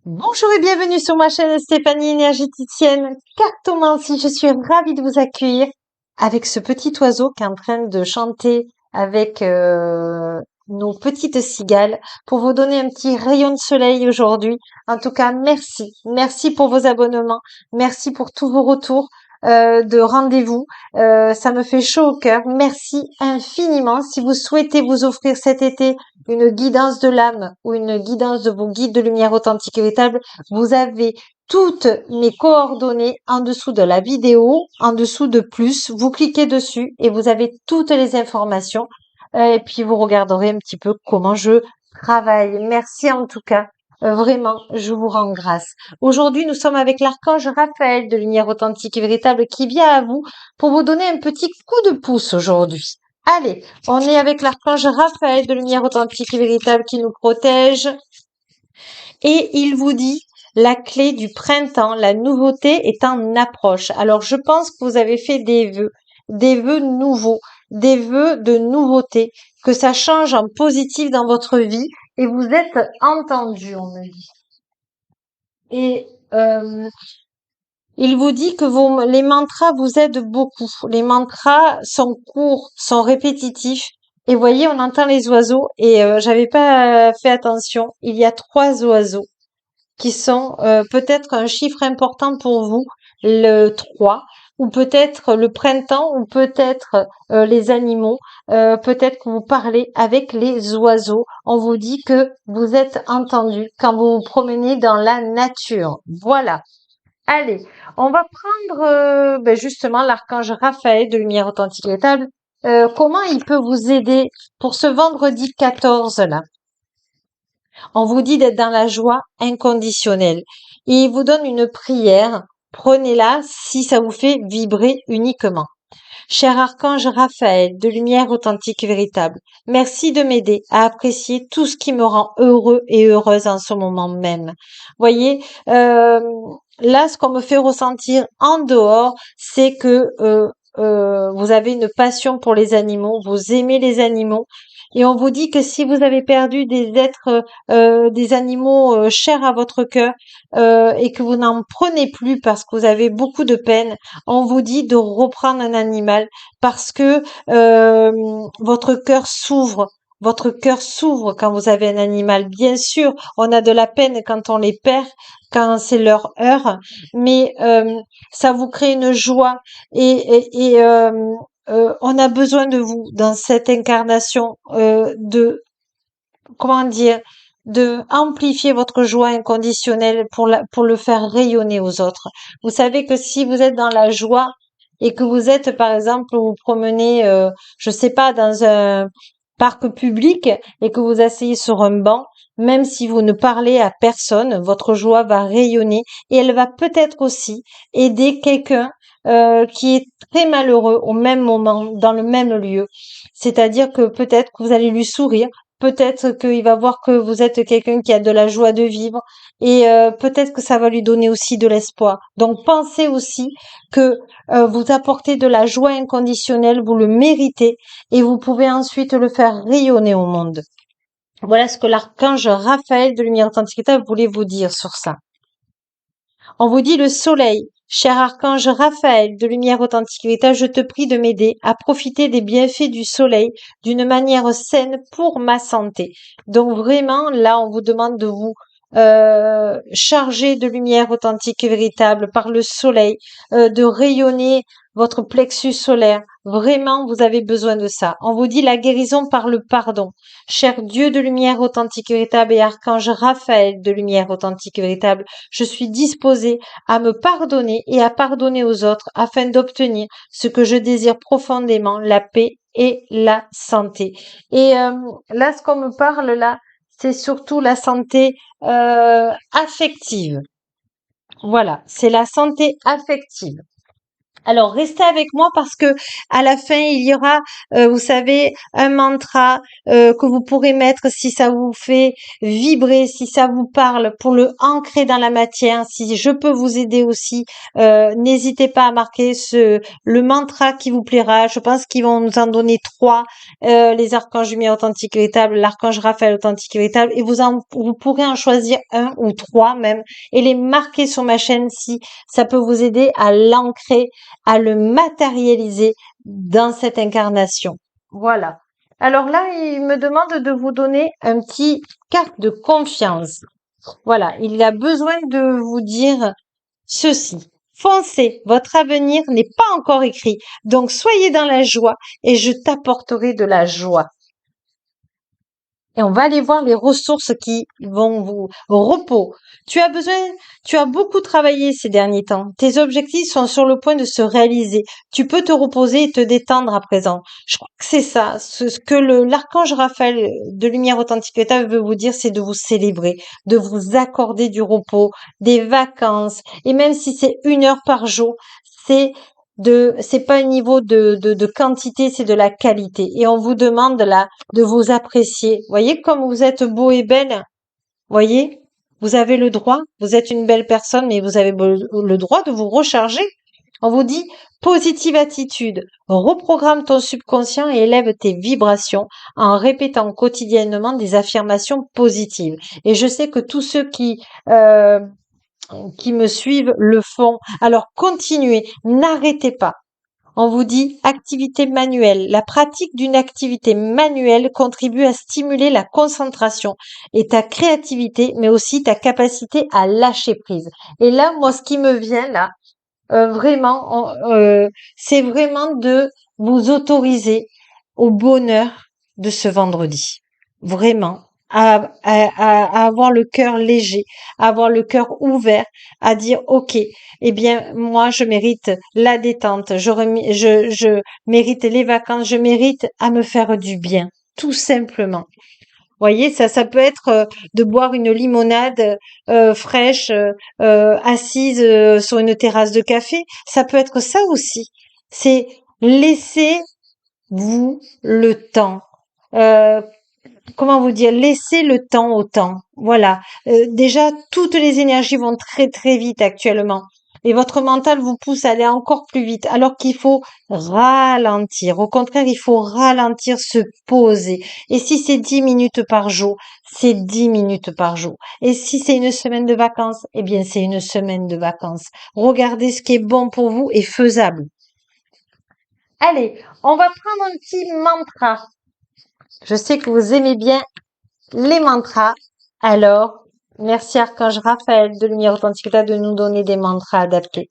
Bonjour et bienvenue sur ma chaîne Stéphanie Énergéticienne. Cartomancie, je suis ravie de vous accueillir avec ce petit oiseau qui est en train de chanter avec nos petites cigales pour vous donner un petit rayon de soleil aujourd'hui. En tout cas, merci. Merci pour vos abonnements. Merci pour tous vos retours de rendez-vous. Ça me fait chaud au cœur. Merci infiniment. Si vous souhaitez vous offrir cet été une guidance de l'âme ou une guidance de vos guides de lumière authentique et véritable, vous avez toutes mes coordonnées en dessous de la vidéo, en dessous de plus. Vous cliquez dessus et vous avez toutes les informations. Et puis vous regarderez un petit peu comment je travaille. Merci en tout cas. Vraiment, je vous rends grâce. Aujourd'hui, nous sommes avec l'archange Raphaël de lumière authentique et véritable qui vient à vous pour vous donner un petit coup de pouce aujourd'hui. Allez, on est avec l'archange Raphaël de lumière authentique et véritable qui nous protège. Et il vous dit, la clé du printemps, la nouveauté est en approche. Alors, je pense que vous avez fait des vœux nouveaux, des vœux de nouveauté, que ça change en positif dans votre vie et vous êtes entendu, on me dit. Et il vous dit que les mantras vous aident beaucoup. Les mantras sont courts, sont répétitifs. Et voyez, on entend les oiseaux et j'avais pas fait attention. Il y a 3 oiseaux qui sont peut-être un chiffre important pour vous, le 3, ou peut-être le printemps, ou peut-être les animaux. Peut-être que vous parlez avec les oiseaux. On vous dit que vous êtes entendu quand vous vous promenez dans la nature. Voilà. Allez, on va prendre justement l'archange Raphaël de lumière authentique et véritable. Comment il peut vous aider pour ce vendredi 14 là? On vous dit d'être dans la joie inconditionnelle. Et il vous donne une prière. Prenez-la si ça vous fait vibrer uniquement. Cher archange Raphaël, de lumière authentique et véritable, merci de m'aider à apprécier tout ce qui me rend heureux et heureuse en ce moment même. Voyez, là, ce qu'on me fait ressentir en dehors, c'est que vous avez une passion pour les animaux, vous aimez les animaux, et on vous dit que si vous avez perdu des êtres, des animaux chers à votre cœur, et que vous n'en prenez plus parce que vous avez beaucoup de peine, on vous dit de reprendre un animal parce que votre cœur s'ouvre. Votre cœur s'ouvre quand vous avez un animal. Bien sûr, on a de la peine quand on les perd, quand c'est leur heure, mais ça vous crée une joie et on a besoin de vous dans cette incarnation de comment dire de amplifier votre joie inconditionnelle pour le faire rayonner aux autres. Vous savez que si vous êtes dans la joie et que vous êtes par exemple vous vous promenez je sais pas dans un parc public et que vous asseyez sur un banc, même si vous ne parlez à personne, votre joie va rayonner et elle va peut-être aussi aider quelqu'un qui est très malheureux au même moment, dans le même lieu. C'est-à-dire que peut-être que vous allez lui sourire, peut-être qu'il va voir que vous êtes quelqu'un qui a de la joie de vivre et peut-être que ça va lui donner aussi de l'espoir. Donc pensez aussi que vous apportez de la joie inconditionnelle, vous le méritez et vous pouvez ensuite le faire rayonner au monde. Voilà ce que l'archange Raphaël de Lumière Authentique voulait vous dire sur ça. On vous dit le soleil. Cher archange Raphaël de lumière authentique véritable, je te prie de m'aider à profiter des bienfaits du soleil d'une manière saine pour ma santé. Donc vraiment, là, on vous demande de vous charger de lumière authentique et véritable par le soleil, de rayonner votre plexus solaire. Vraiment, vous avez besoin de ça. On vous dit la guérison par le pardon. Cher Dieu de lumière authentique et véritable et archange Raphaël de lumière authentique et véritable, je suis disposée à me pardonner et à pardonner aux autres afin d'obtenir ce que je désire profondément, la paix et la santé. Et là, ce qu'on me parle là, c'est surtout la santé affective. Voilà, c'est la santé affective. Alors, restez avec moi parce que à la fin, il y aura, vous savez, un mantra que vous pourrez mettre si ça vous fait vibrer, si ça vous parle, pour le ancrer dans la matière. Si je peux vous aider aussi, n'hésitez pas à marquer le mantra qui vous plaira. Je pense qu'ils vont nous en donner trois, les archanges lumière authentique véritable, l'archange Raphaël authentique véritable, et vous pourrez en choisir un ou trois même et les marquer sur ma chaîne si ça peut vous aider à l'ancrer, à le matérialiser dans cette incarnation. Voilà. Alors là, il me demande de vous donner un petit carte de confiance. Voilà, il a besoin de vous dire ceci. Foncez, votre avenir n'est pas encore écrit. Donc soyez dans la joie et je t'apporterai de la joie. Et on va aller voir les ressources qui vont vous repos. Tu as beaucoup travaillé ces derniers temps. Tes objectifs sont sur le point de se réaliser. Tu peux te reposer et te détendre à présent. Je crois que c'est ça. Ce que l'archange Raphaël de Lumière Authentique État veut vous dire, c'est de vous célébrer, de vous accorder du repos, des vacances. Et même si c'est 1 heure par jour, c'est pas un niveau de quantité, c'est de la qualité. Et on vous demande là de vous apprécier. Voyez comme vous êtes beau et belle. Voyez, vous avez le droit. Vous êtes une belle personne, mais vous avez le droit de vous recharger. On vous dit positive attitude. Reprogramme ton subconscient et élève tes vibrations en répétant quotidiennement des affirmations positives. Et je sais que tous ceux qui me suivent le font. Alors continuez, n'arrêtez pas. On vous dit activité manuelle. La pratique d'une activité manuelle contribue à stimuler la concentration et ta créativité, mais aussi ta capacité à lâcher prise. Et là, moi, ce qui me vient là, vraiment, c'est vraiment de vous autoriser au bonheur de ce vendredi. Vraiment. À avoir le cœur léger, à avoir le cœur ouvert, à dire, OK, eh bien, moi, je mérite la détente, je mérite les vacances, je mérite à me faire du bien, tout simplement. Voyez, ça peut être de boire une limonade fraîche, assise sur une terrasse de café. Ça peut être ça aussi. C'est laissez-vous le temps. Euh, Comment vous dire, laissez le temps au temps. Voilà. Déjà, toutes les énergies vont très très vite actuellement. Et votre mental vous pousse à aller encore plus vite, alors qu'il faut ralentir. Au contraire, il faut ralentir, se poser. Et si c'est 10 minutes par jour, c'est 10 minutes par jour. Et si c'est une semaine de vacances, eh bien, c'est une semaine de vacances. Regardez ce qui est bon pour vous et faisable. Allez, on va prendre un petit mantra. Je sais que vous aimez bien les mantras. Alors, merci Archange Raphaël de Lumière Authentique de nous donner des mantras adaptés.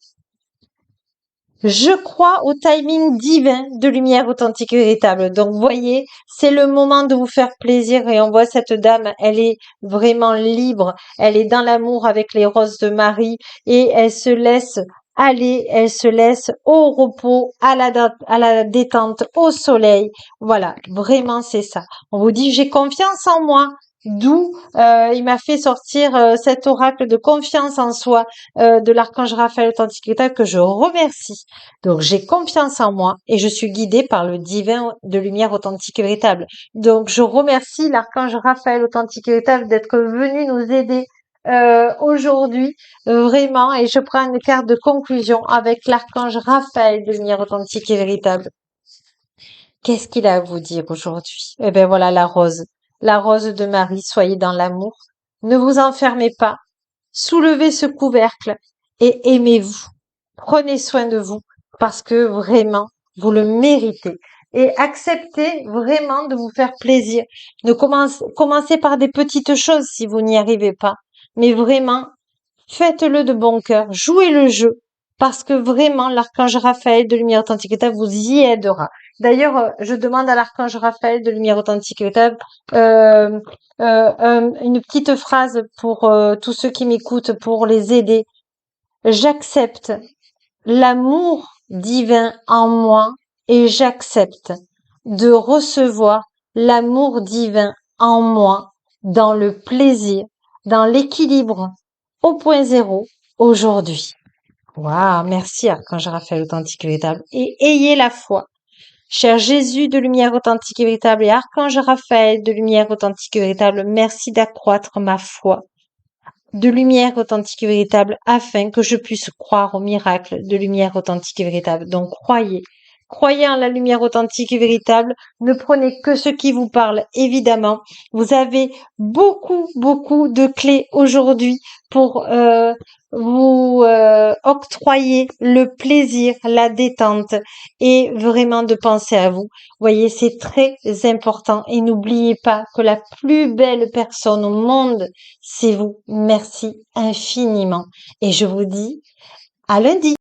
Je crois au timing divin de Lumière Authentique Véritable. Donc, voyez, c'est le moment de vous faire plaisir et on voit cette dame, elle est vraiment libre. Elle est dans l'amour avec les roses de Marie et elle se laisse aller, elle se laisse au repos, à la détente, au soleil. Voilà, vraiment, c'est ça. On vous dit, j'ai confiance en moi. D'où il m'a fait sortir cet oracle de confiance en soi de l'archange Raphaël authentique véritable que je remercie. Donc j'ai confiance en moi et je suis guidée par le divin de lumière authentique et véritable. Donc je remercie l'archange Raphaël authentique et véritable d'être venu nous aider aujourd'hui vraiment, et je prends une carte de conclusion avec l'archange Raphaël de lumière authentique et véritable. Qu'est-ce qu'il a à vous dire aujourd'hui? Eh bien voilà la rose de Marie, soyez dans l'amour, ne vous enfermez pas, soulevez ce couvercle et aimez-vous. Prenez soin de vous parce que vraiment, vous le méritez. Et acceptez vraiment de vous faire plaisir. Ne commencez par des petites choses si vous n'y arrivez pas. Mais vraiment, faites-le de bon cœur. Jouez le jeu parce que vraiment, l'archange Raphaël de Lumière Authentique État vous y aidera. D'ailleurs, je demande à l'archange Raphaël de Lumière Authentique État une petite phrase pour tous ceux qui m'écoutent, pour les aider. J'accepte l'amour divin en moi et j'accepte de recevoir l'amour divin en moi dans le plaisir, dans l'équilibre au point zéro aujourd'hui. Waouh, merci Archange Raphaël authentique et véritable. Et ayez la foi. Cher Jésus de lumière authentique et véritable et Archange Raphaël de lumière authentique et véritable, merci d'accroître ma foi de lumière authentique et véritable afin que je puisse croire au miracle de lumière authentique et véritable. Donc croyez. Croyez en la lumière authentique et véritable. Ne prenez que ce qui vous parle, évidemment. Vous avez beaucoup, beaucoup de clés aujourd'hui pour vous octroyer le plaisir, la détente et vraiment de penser à vous. Voyez, c'est très important et n'oubliez pas que la plus belle personne au monde, c'est vous. Merci infiniment. Et je vous dis à lundi.